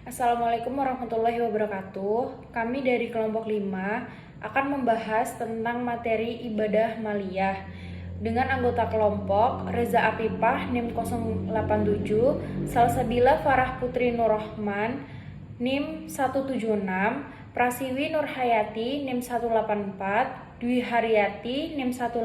Assalamualaikum warahmatullahi wabarakatuh. Kami dari kelompok 5 akan membahas tentang materi ibadah maliyah dengan anggota kelompok Reza Apipah NIM 087, Salsabila Farah Putri Nurrahman NIM 176, Prasiwi Nurhayati NIM 184, Dwi Haryati NIM 185,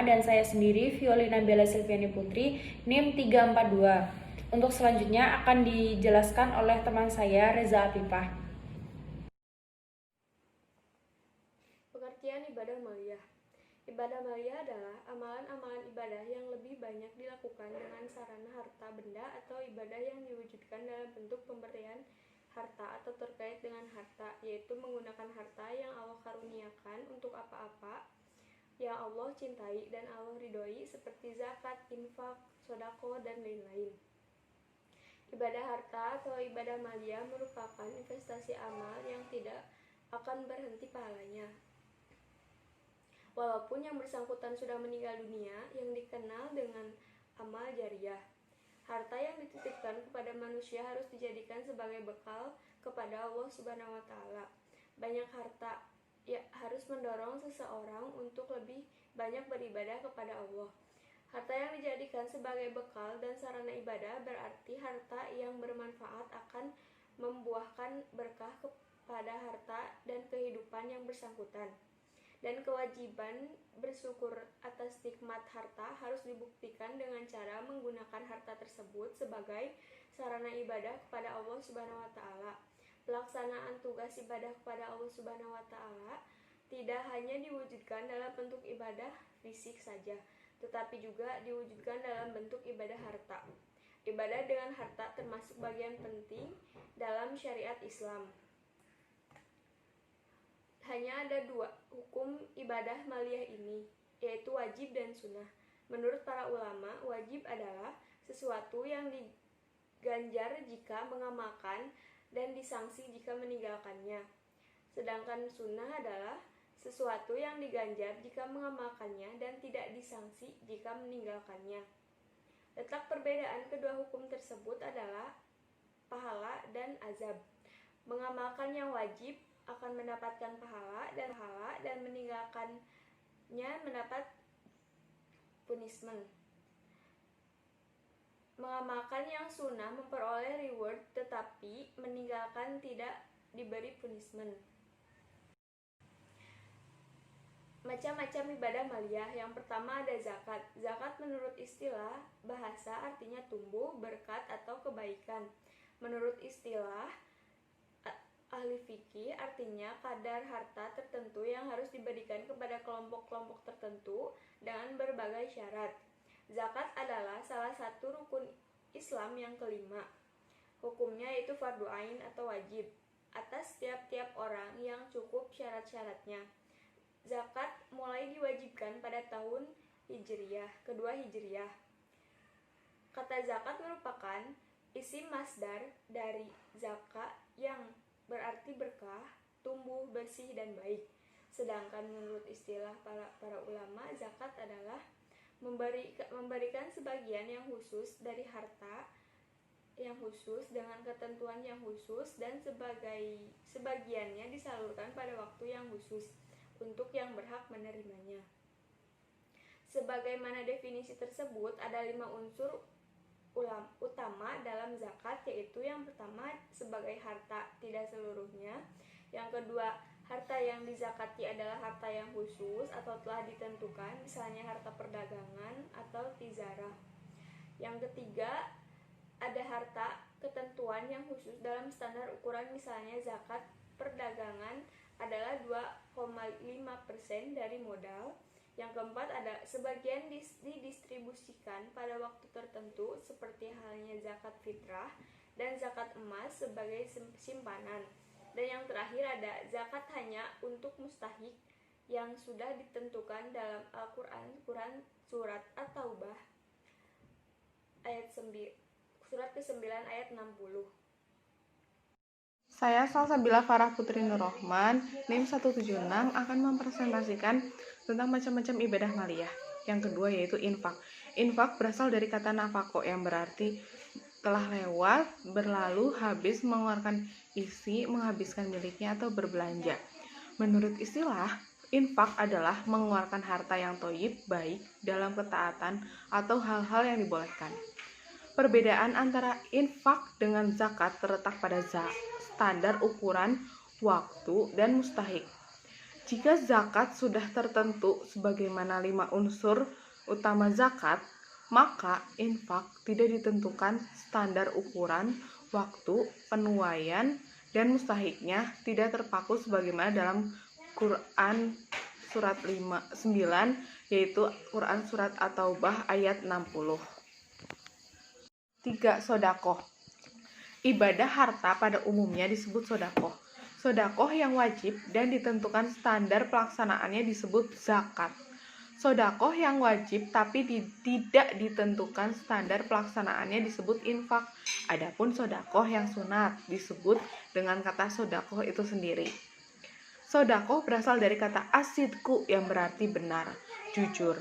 dan saya sendiri Violina Bella Silviani Putri NIM 342. Untuk selanjutnya akan dijelaskan oleh teman saya Reza Apipah. Pengertian ibadah maliyah. Ibadah maliyah adalah amalan-amalan ibadah yang lebih banyak dilakukan dengan sarana harta benda atau ibadah yang diwujudkan dalam bentuk pemberian harta atau terkait dengan harta, yaitu menggunakan harta yang Allah karuniakan untuk apa-apa yang Allah cintai dan Allah ridhoi seperti zakat, infak, sodako, dan lain-lain. Ibadah harta atau ibadah maliyah merupakan investasi amal yang tidak akan berhenti pahalanya. Walaupun yang bersangkutan sudah meninggal dunia, yang dikenal dengan amal jariyah. Harta yang dititipkan kepada manusia harus dijadikan sebagai bekal kepada Allah Subhanahu wa taala. Banyak harta harus mendorong seseorang untuk lebih banyak beribadah kepada Allah. Harta yang dijadikan sebagai bekal dan sarana ibadah berarti harta yang bermanfaat akan membuahkan berkah kepada harta dan kehidupan yang bersangkutan. Dan kewajiban bersyukur atas nikmat harta harus dibuktikan dengan cara menggunakan harta tersebut sebagai sarana ibadah kepada Allah Subhanahu wa taala. Pelaksanaan tugas ibadah kepada Allah Subhanahu wa taala tidak hanya diwujudkan dalam bentuk ibadah fisik saja, tetapi juga diwujudkan dalam bentuk ibadah harta. Ibadah dengan harta termasuk bagian penting dalam syariat Islam. Hanya ada dua hukum ibadah maliyah ini, yaitu wajib dan sunnah. Menurut para ulama, wajib adalah sesuatu yang diganjar jika mengamalkan dan disanksi jika meninggalkannya. Sedangkan sunnah adalah sesuatu yang diganjar jika mengamalkannya dan tidak disanksi jika meninggalkannya. Letak perbedaan kedua hukum tersebut adalah pahala dan azab. Mengamalkan yang wajib akan mendapatkan pahala dan meninggalkannya mendapat punishment. Mengamalkan yang sunnah memperoleh reward, tetapi meninggalkan tidak diberi punishment. Macam-macam ibadah maliyah. Yang pertama ada zakat. Zakat menurut istilah bahasa artinya tumbuh, berkat, atau kebaikan. Menurut istilah ahli fikih artinya kadar harta tertentu yang harus diberikan kepada kelompok-kelompok tertentu dengan berbagai syarat. Zakat adalah salah satu rukun Islam yang kelima. Hukumnya yaitu fardu ain atau wajib atas tiap-tiap orang yang cukup syarat-syaratnya. Zakat mulai diwajibkan pada tahun kedua Hijriyah. Kata zakat merupakan isim masdar dari zaka yang berarti berkah, tumbuh, bersih, dan baik. Sedangkan menurut istilah para ulama, zakat adalah memberikan sebagian yang khusus dari harta yang khusus dengan ketentuan yang khusus, dan sebagiannya disalurkan pada waktu yang khusus untuk yang berhak menerimanya. Sebagaimana definisi tersebut, ada 5 unsur utama dalam zakat, yaitu yang pertama sebagai harta, tidak seluruhnya. Yang kedua, harta yang dizakati adalah harta yang khusus atau telah ditentukan, misalnya harta perdagangan atau tijarah. Yang ketiga, ada harta ketentuan yang khusus dalam standar ukuran, misalnya zakat perdagangan adalah 2,5% dari modal. Yang keempat, ada sebagian didistribusikan pada waktu tertentu seperti halnya zakat fitrah dan zakat emas sebagai simpanan. Dan yang terakhir ada zakat hanya untuk mustahik yang sudah ditentukan dalam Al-Quran surat At-Taubah surat ke-9 ayat 60. Saya Salsabila Farah Putri Nurrahman, NIM 176 akan mempresentasikan tentang macam-macam ibadah maliyah. Yang kedua yaitu infak. Infak berasal dari kata nafako yang berarti telah lewat, berlalu, habis, mengeluarkan isi, menghabiskan miliknya, atau berbelanja. Menurut istilah, infak adalah mengeluarkan harta yang thoyyib, baik, dalam ketaatan atau hal-hal yang dibolehkan. Perbedaan antara infak dengan zakat terletak pada standar ukuran, waktu, dan mustahik. Jika zakat sudah tertentu sebagaimana 5 unsur utama zakat, maka infak tidak ditentukan standar ukuran, waktu, penuaian, dan mustahiknya tidak terpaku sebagaimana dalam Quran surat 9, yaitu Quran surat At-Taubah ayat 60. 3. Sodakoh. Ibadah harta pada umumnya disebut sodakoh. Sodakoh yang wajib dan ditentukan standar pelaksanaannya disebut zakat. Sodakoh yang wajib tapi tidak ditentukan standar pelaksanaannya disebut infak. Adapun sodakoh yang sunat disebut dengan kata sodakoh itu sendiri. Sodakoh berasal dari kata asidku yang berarti benar, jujur.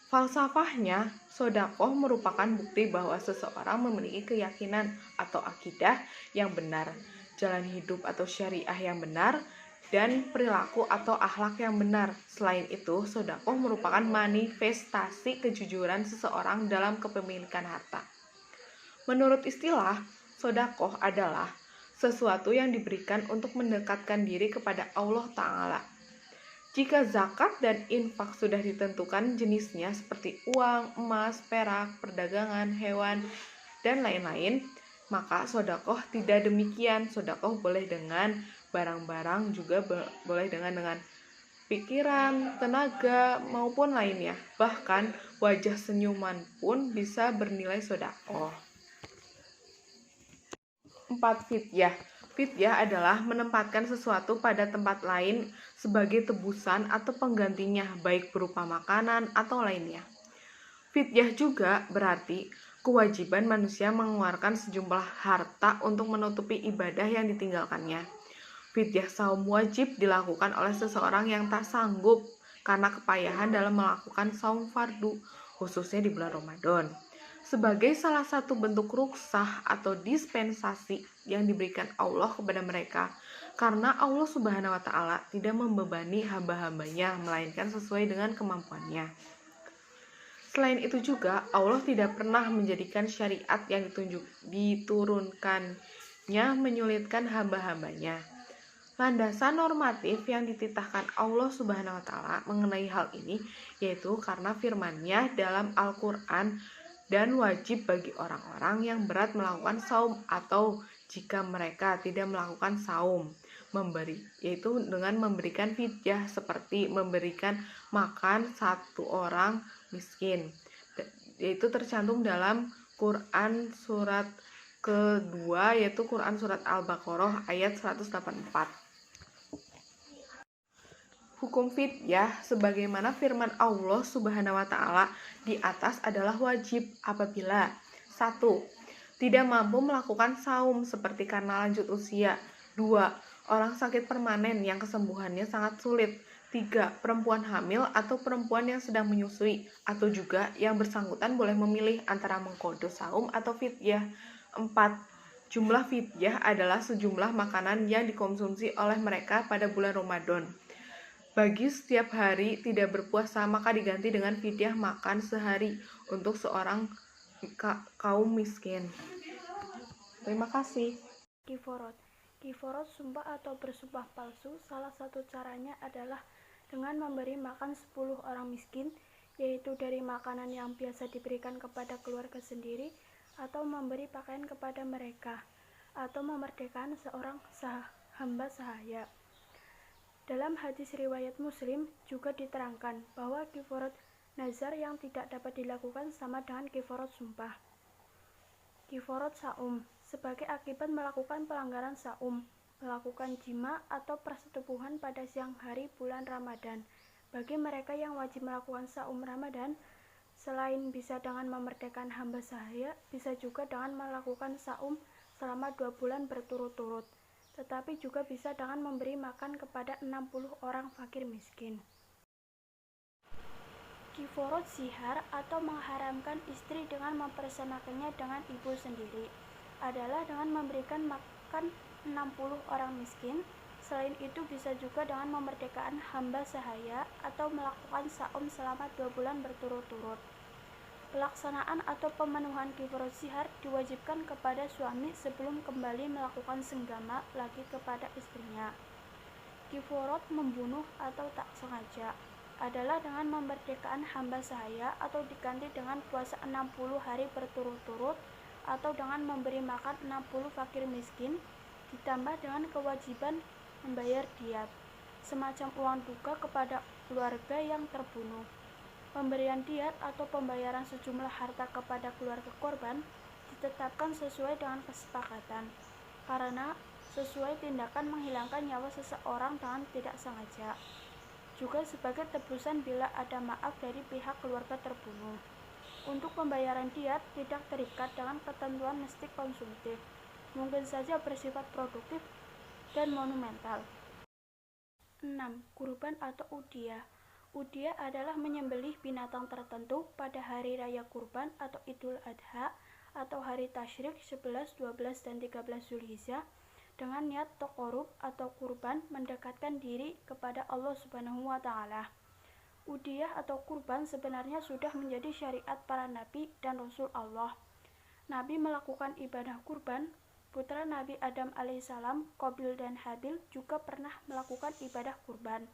Falsafahnya, sodakoh merupakan bukti bahwa seseorang memiliki keyakinan atau akidah yang benar, jalan hidup atau syariah yang benar, dan perilaku atau akhlak yang benar. Selain itu, sodakoh merupakan manifestasi kejujuran seseorang dalam kepemilikan harta. Menurut istilah, sodakoh adalah sesuatu yang diberikan untuk mendekatkan diri kepada Allah Ta'ala. Jika zakat dan infak sudah ditentukan jenisnya seperti uang, emas, perak, perdagangan, hewan, dan lain-lain, maka sodakoh tidak demikian. Sodakoh boleh dengan barang-barang, juga boleh dengan pikiran, tenaga, maupun lainnya. Bahkan wajah senyuman pun bisa bernilai sodakoh. 4. Fidyah. Fidyah adalah menempatkan sesuatu pada tempat lain sebagai tebusan atau penggantinya, baik berupa makanan atau lainnya. Fidyah juga berarti kewajiban manusia mengeluarkan sejumlah harta untuk menutupi ibadah yang ditinggalkannya. Fidyah saum wajib dilakukan oleh seseorang yang tak sanggup karena kepayahan dalam melakukan saum fardu, khususnya di bulan Ramadan. Sebagai salah satu bentuk rukhsah atau dispensasi yang diberikan Allah kepada mereka, karena Allah Subhanahu wa Ta'ala tidak membebani hamba-hambanya, melainkan sesuai dengan kemampuannya. Selain itu juga, Allah tidak pernah menjadikan syariat yang diturunkannya menyulitkan hamba-hambanya. Landasan normatif yang dititahkan Allah Subhanahu wa Ta'ala mengenai hal ini yaitu karena firman-Nya dalam Al-Qur'an, dan wajib bagi orang-orang yang berat melakukan saum atau jika mereka tidak melakukan saum, yaitu dengan memberikan fidyah seperti memberikan makan satu orang miskin, yaitu tercantum dalam Quran surat kedua, yaitu Quran surat Al-Baqarah ayat 184. Hukum fidyah sebagaimana firman Allah Subhanahu wa Ta'ala di atas adalah wajib apabila 1. Tidak mampu melakukan saum seperti karena lanjut usia. 2. Orang sakit permanen yang kesembuhannya sangat sulit. 3. Perempuan hamil atau perempuan yang sedang menyusui, atau juga yang bersangkutan boleh memilih antara mengqadha saum atau fidyah. 4. Jumlah fidyah adalah sejumlah makanan yang dikonsumsi oleh mereka pada bulan Ramadan. Bagi setiap hari tidak berpuasa, maka diganti dengan fidyah makan sehari untuk seorang kaum miskin. Terima kasih. Kiforot. Kiforot sumpah atau bersumpah palsu. Salah satu caranya adalah dengan memberi makan 10 orang miskin, yaitu dari makanan yang biasa diberikan kepada keluarga sendiri, atau memberi pakaian kepada mereka, atau memerdekakan seorang hamba sahaya. Dalam hadis riwayat Muslim juga diterangkan bahwa kiforot nazar yang tidak dapat dilakukan sama dengan kiforot sumpah. Kiforot saum sebagai akibat melakukan pelanggaran saum, melakukan jima atau persetubuhan pada siang hari bulan Ramadan. Bagi mereka yang wajib melakukan saum Ramadan, selain bisa dengan memerdekakan hamba sahaya, bisa juga dengan melakukan saum selama 2 bulan berturut-turut. Tetapi juga bisa dengan memberi makan kepada 60 orang fakir miskin. Kiforot zihar atau mengharamkan istri dengan mempersamakannya dengan ibu sendiri adalah dengan memberikan makan 60 orang miskin. Selain itu bisa juga dengan memerdekakan hamba sahaya atau melakukan saum selama 2 bulan berturut-turut. Pelaksanaan atau pemenuhan kiforot zihar diwajibkan kepada suami sebelum kembali melakukan senggama lagi kepada istrinya. Kiforot membunuh atau tak sengaja adalah dengan memerdekakan hamba sahaya atau diganti dengan puasa 60 hari berturut-turut atau dengan memberi makan 60 fakir miskin ditambah dengan kewajiban membayar diat, semacam uang duka kepada keluarga yang terbunuh. Pemberian diat atau pembayaran sejumlah harta kepada keluarga korban ditetapkan sesuai dengan kesepakatan, karena sesuai tindakan menghilangkan nyawa seseorang dengan tidak sengaja. Juga sebagai tebusan bila ada maaf dari pihak keluarga terbunuh. Untuk pembayaran diat tidak terikat dengan ketentuan mesti konsumtif, mungkin saja bersifat produktif dan monumental. 6. Kurban atau udhiyah. Udhiyah adalah menyembelih binatang tertentu pada hari raya kurban atau Idul Adha atau hari tasyrik 11, 12, dan 13 Zulhijjah dengan niat taqarrub atau kurban mendekatkan diri kepada Allah Subhanahu wa Ta'ala. Udhiyah atau kurban sebenarnya sudah menjadi syariat para nabi dan rasul Allah. Nabi melakukan ibadah kurban. Putra Nabi Adam alaihissalam, Qabil dan Habil juga pernah melakukan ibadah kurban.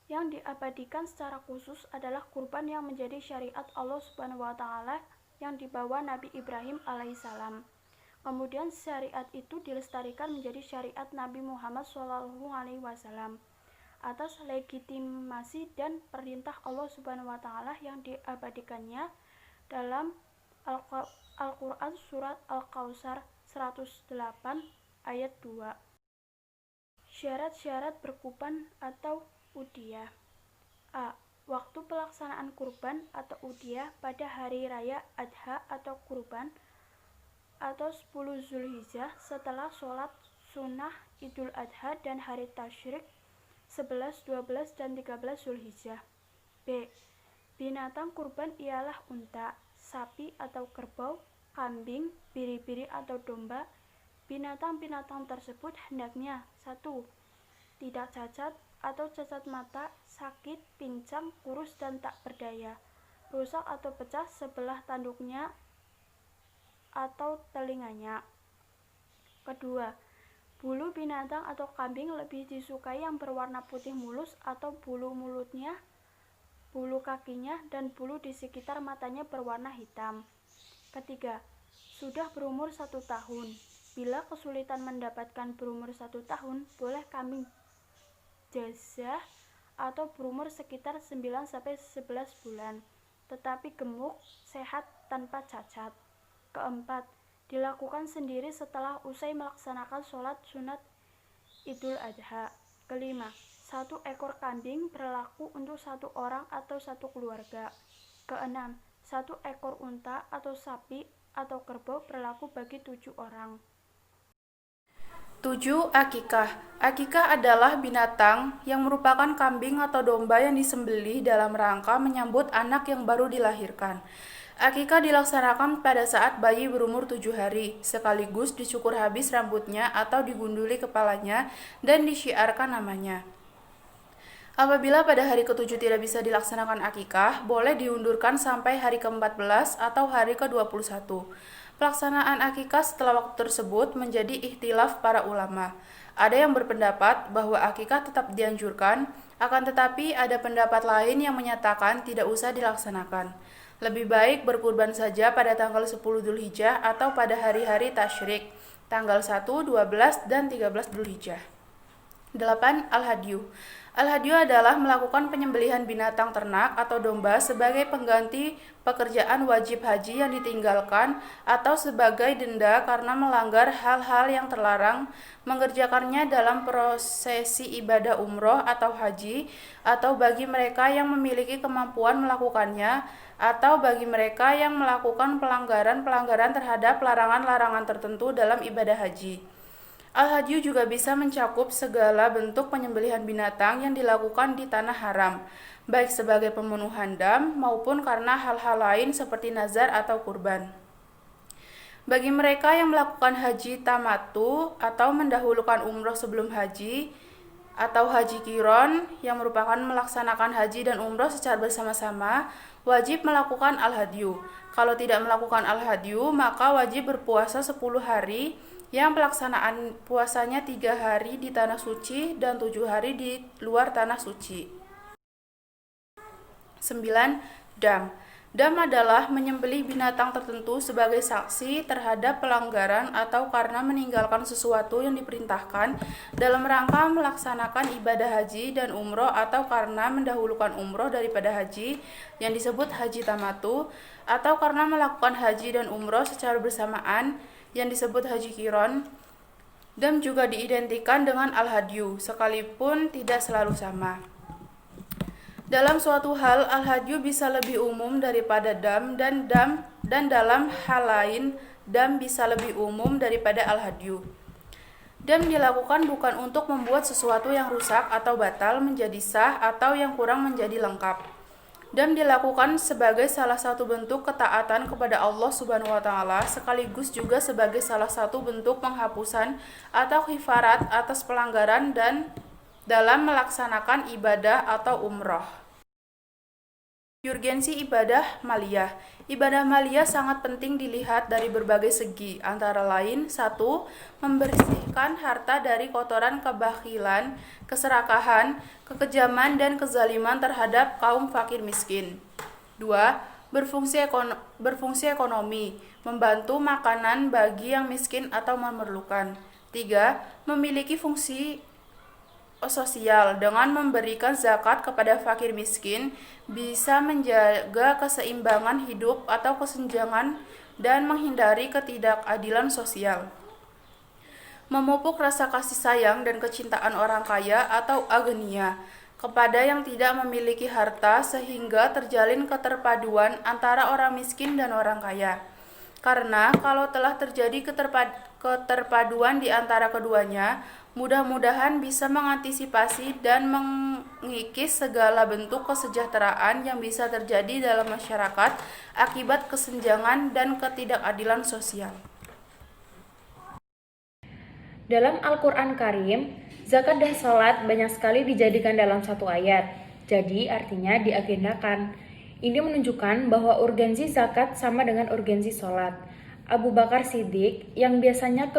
Yang diabadikan secara khusus adalah kurban yang menjadi syariat Allah Subhanahu wa Ta'ala yang dibawa Nabi Ibrahim alaihissalam. Kemudian syariat itu dilestarikan menjadi syariat Nabi Muhammad SAW atas legitimasi dan perintah Allah Subhanahu wa Ta'ala yang diabadikannya dalam Al-Quran Surat Al-Kautsar 108 ayat 2. Syarat-syarat berkurban atau udhiyah. A. Waktu pelaksanaan kurban atau udhiyah pada hari raya Adha atau kurban atau 10 Zulhijjah setelah sholat sunnah Idul Adha dan hari tasyrik 11, 12, dan 13 Zulhijjah. B. Binatang kurban ialah unta, sapi atau kerbau, kambing, biri-biri atau domba. Binatang-binatang tersebut hendaknya 1. Tidak cacat atau cacat mata, sakit, pincang, kurus, dan tak berdaya, rusak atau pecah sebelah tanduknya atau telinganya. Kedua, bulu binatang atau kambing lebih disukai yang berwarna putih mulus atau bulu mulutnya, bulu kakinya, dan bulu di sekitar matanya berwarna hitam. Ketiga, sudah berumur 1 tahun. Bila kesulitan mendapatkan berumur 1 tahun, boleh kambing jazah atau berumur sekitar 9-11 bulan, tetapi gemuk, sehat, tanpa cacat. Keempat, dilakukan sendiri setelah usai melaksanakan sholat sunat Idul Adha. Kelima, 1 ekor kambing berlaku untuk 1 orang atau 1 keluarga. Keenam, 1 ekor unta atau sapi atau kerbau berlaku bagi 7 orang. 7. Akikah. Akikah adalah binatang yang merupakan kambing atau domba yang disembelih dalam rangka menyambut anak yang baru dilahirkan. Akikah dilaksanakan pada saat bayi berumur 7 hari, sekaligus dicukur habis rambutnya atau digunduli kepalanya dan disyiarkan namanya. Apabila pada hari ke-7 tidak bisa dilaksanakan akikah, boleh diundurkan sampai hari ke-14 atau hari ke-21. Pelaksanaan akikah setelah waktu tersebut menjadi ikhtilaf para ulama. Ada yang berpendapat bahwa akikah tetap dianjurkan, akan tetapi ada pendapat lain yang menyatakan tidak usah dilaksanakan. Lebih baik berkurban saja pada tanggal 10 Dzulhijjah atau pada hari-hari tasyrik, tanggal 1, 12, dan 13 Dzulhijjah. 8. Al-Hadyu. Al-Hadyu adalah melakukan penyembelihan binatang ternak atau domba sebagai pengganti pekerjaan wajib haji yang ditinggalkan atau sebagai denda karena melanggar hal-hal yang terlarang, mengerjakannya dalam prosesi ibadah umroh atau haji, atau bagi mereka yang memiliki kemampuan melakukannya, atau bagi mereka yang melakukan pelanggaran-pelanggaran terhadap larangan-larangan tertentu dalam ibadah haji. Al-hadyu juga bisa mencakup segala bentuk penyembelihan binatang yang dilakukan di tanah haram, baik sebagai pemenuhan dam maupun karena hal-hal lain seperti nazar atau kurban. Bagi mereka yang melakukan haji tamattu atau mendahulukan umroh sebelum haji, atau haji qiron yang merupakan melaksanakan haji dan umroh secara bersama-sama, wajib melakukan al-hadyu. Kalau tidak melakukan al-hadyu, maka wajib berpuasa 10 hari yang pelaksanaan puasanya 3 hari di tanah suci dan 7 hari di luar tanah suci. 9. Dam. Dam adalah menyembelih binatang tertentu sebagai saksi terhadap pelanggaran atau karena meninggalkan sesuatu yang diperintahkan dalam rangka melaksanakan ibadah haji dan umroh atau karena mendahulukan umroh daripada haji yang disebut haji tamattu atau karena melakukan haji dan umroh secara bersamaan yang disebut haji qiron. Dam juga diidentikan dengan al-hadyu sekalipun tidak selalu sama. Dalam suatu hal, al-hadyu bisa lebih umum daripada dam dan dalam hal lain, dam bisa lebih umum daripada al-hadyu. Dam dilakukan bukan untuk membuat sesuatu yang rusak atau batal menjadi sah atau yang kurang menjadi lengkap. Dam dilakukan sebagai salah satu bentuk ketaatan kepada Allah Subhanahu wa taala sekaligus juga sebagai salah satu bentuk penghapusan atau khifarat atas pelanggaran dan dalam melaksanakan ibadah atau umroh. Urgensi ibadah maliyah. Ibadah maliyah sangat penting dilihat dari berbagai segi, antara lain 1. Membersihkan harta dari kotoran kebakhilan, keserakahan, kekejaman, dan kezaliman terhadap kaum fakir miskin. 2. Berfungsi ekonomi, membantu makanan bagi yang miskin atau memerlukan. 3. Memiliki fungsi sosial dengan memberikan zakat kepada fakir miskin bisa menjaga keseimbangan hidup atau kesenjangan dan menghindari ketidakadilan sosial. Memupuk rasa kasih sayang dan kecintaan orang kaya atau agenia kepada yang tidak memiliki harta sehingga terjalin keterpaduan antara orang miskin dan orang kaya. Karena kalau telah terjadi keterpaduan di antara keduanya, mudah-mudahan bisa mengantisipasi dan mengikis segala bentuk kesejahteraan yang bisa terjadi dalam masyarakat akibat kesenjangan dan ketidakadilan sosial. Dalam Al-Quran Karim, zakat dan salat banyak sekali dijadikan dalam satu ayat. Jadi artinya diagendakan. Ini menunjukkan bahwa urgensi zakat sama dengan urgensi salat. Abu Bakar Siddiq yang biasanya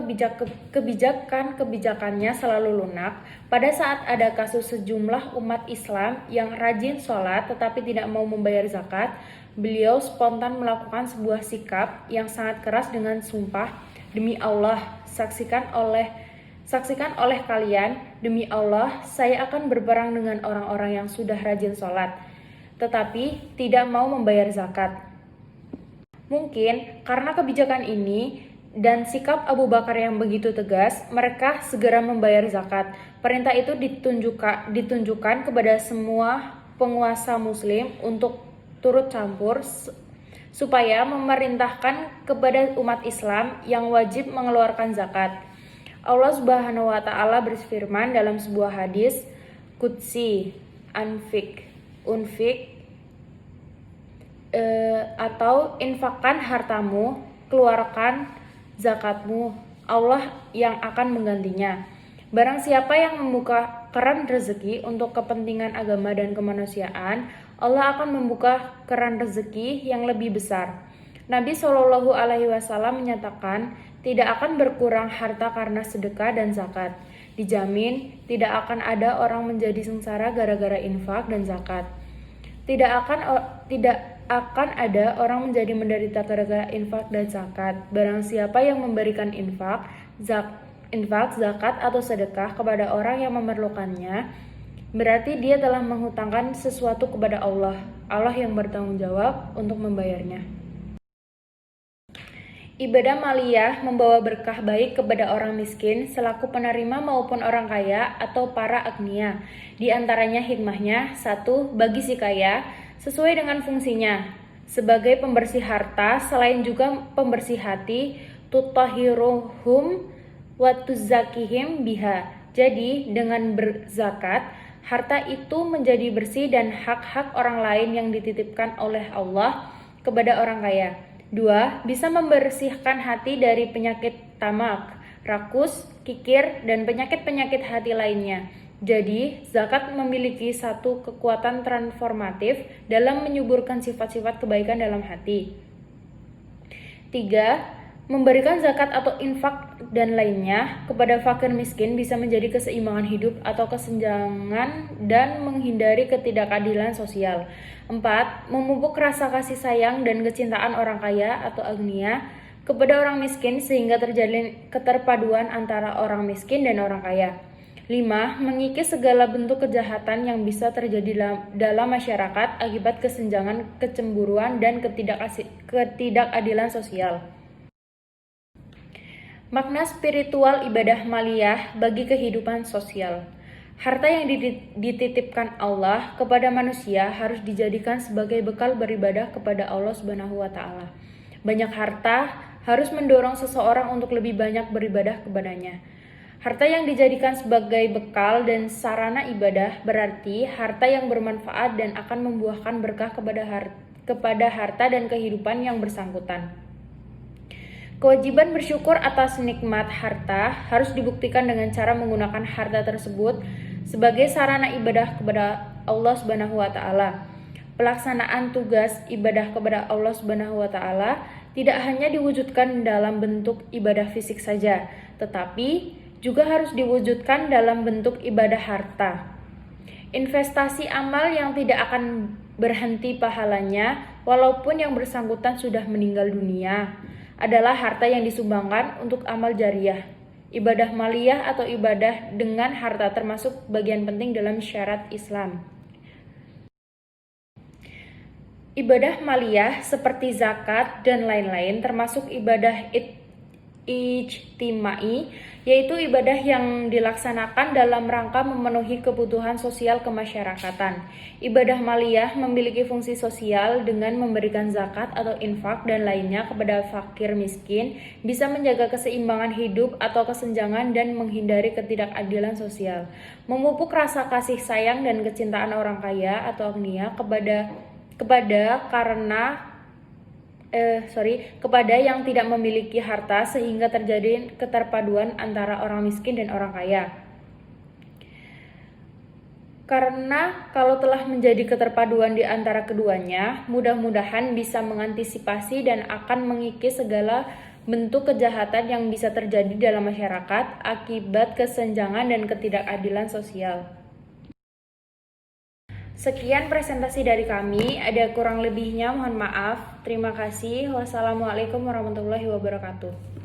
kebijakannya selalu lunak, pada saat ada kasus sejumlah umat Islam yang rajin sholat tetapi tidak mau membayar zakat, beliau spontan melakukan sebuah sikap yang sangat keras dengan sumpah, demi Allah, saksikan oleh kalian, demi Allah, saya akan berperang dengan orang-orang yang sudah rajin sholat, tetapi tidak mau membayar zakat. Mungkin karena kebijakan ini dan sikap Abu Bakar yang begitu tegas, mereka segera membayar zakat. Perintah itu ditunjukkan kepada semua penguasa muslim untuk turut campur supaya memerintahkan kepada umat Islam yang wajib mengeluarkan zakat. Allah Subhanahu wa taala berfirman dalam sebuah hadis qudsi, unfik atau infakkan hartamu, keluarkan zakatmu, Allah yang akan menggantinya. Barang siapa yang membuka keran rezeki untuk kepentingan agama dan kemanusiaan, Allah akan membuka keran rezeki yang lebih besar. Nabi Shallallahu Alaihi Wasallam menyatakan tidak akan berkurang harta karena sedekah dan zakat. Dijamin tidak akan ada orang menjadi sengsara gara-gara infak dan zakat. Tidak akan ada orang menjadi menderita gara-gara infak dan zakat. Barang siapa yang memberikan infak, zakat atau sedekah kepada orang yang memerlukannya, berarti dia telah menghutangkan sesuatu kepada Allah. Allah yang bertanggung jawab untuk membayarnya. Ibadah maliyah membawa berkah baik kepada orang miskin selaku penerima maupun orang kaya atau para agnia. Di antaranya hikmahnya, 1. Bagi si kaya, sesuai dengan fungsinya sebagai pembersih harta, selain juga pembersih hati, tutahhiruhum wa tuzakkihim biha. Jadi, dengan berzakat, harta itu menjadi bersih dan hak-hak orang lain yang dititipkan oleh Allah kepada orang kaya. 2. Bisa membersihkan hati dari penyakit tamak, rakus, kikir, dan penyakit-penyakit hati lainnya. Jadi, zakat memiliki satu kekuatan transformatif dalam menyuburkan sifat-sifat kebaikan dalam hati. 3. Memberikan zakat atau infak dan lainnya kepada fakir miskin bisa menjadi keseimbangan hidup atau kesenjangan dan menghindari ketidakadilan sosial. 4. Memupuk rasa kasih sayang dan kecintaan orang kaya atau agniya kepada orang miskin sehingga terjalin keterpaduan antara orang miskin dan orang kaya. 5. Mengikis segala bentuk kejahatan yang bisa terjadi dalam masyarakat akibat kesenjangan, kecemburuan, dan ketidakadilan sosial. Makna spiritual ibadah maliyah bagi kehidupan sosial. Harta yang dititipkan Allah kepada manusia harus dijadikan sebagai bekal beribadah kepada Allah Subhanahu wa taala. Banyak harta harus mendorong seseorang untuk lebih banyak beribadah kepadanya. Harta yang dijadikan sebagai bekal dan sarana ibadah berarti harta yang bermanfaat dan akan membuahkan berkah kepada harta dan kehidupan yang bersangkutan. Kewajiban bersyukur atas nikmat harta harus dibuktikan dengan cara menggunakan harta tersebut sebagai sarana ibadah kepada Allah Subhanahu wa taala. Pelaksanaan tugas ibadah kepada Allah Subhanahu wa taala tidak hanya diwujudkan dalam bentuk ibadah fisik saja, tetapi juga harus diwujudkan dalam bentuk ibadah harta. Investasi amal yang tidak akan berhenti pahalanya walaupun yang bersangkutan sudah meninggal dunia adalah harta yang disumbangkan untuk amal jariyah. Ibadah maliyah atau ibadah dengan harta termasuk bagian penting dalam syariat Islam. Ibadah maliyah seperti zakat dan lain-lain termasuk ibadah ijtimai, yaitu ibadah yang dilaksanakan dalam rangka memenuhi kebutuhan sosial kemasyarakatan. Ibadah maliyah memiliki fungsi sosial dengan memberikan zakat atau infak dan lainnya kepada fakir miskin, bisa menjaga keseimbangan hidup atau kesenjangan dan menghindari ketidakadilan sosial. Memupuk rasa kasih sayang dan kecintaan orang kaya atau agniya kepada yang tidak memiliki harta sehingga terjadi keterpaduan antara orang miskin dan orang kaya. Karena kalau telah menjadi keterpaduan di antara keduanya, mudah-mudahan bisa mengantisipasi dan akan mengikis segala bentuk kejahatan yang bisa terjadi dalam masyarakat akibat kesenjangan dan ketidakadilan sosial. Sekian presentasi dari kami, ada kurang lebihnya mohon maaf. Terima kasih. Wassalamualaikum warahmatullahi wabarakatuh.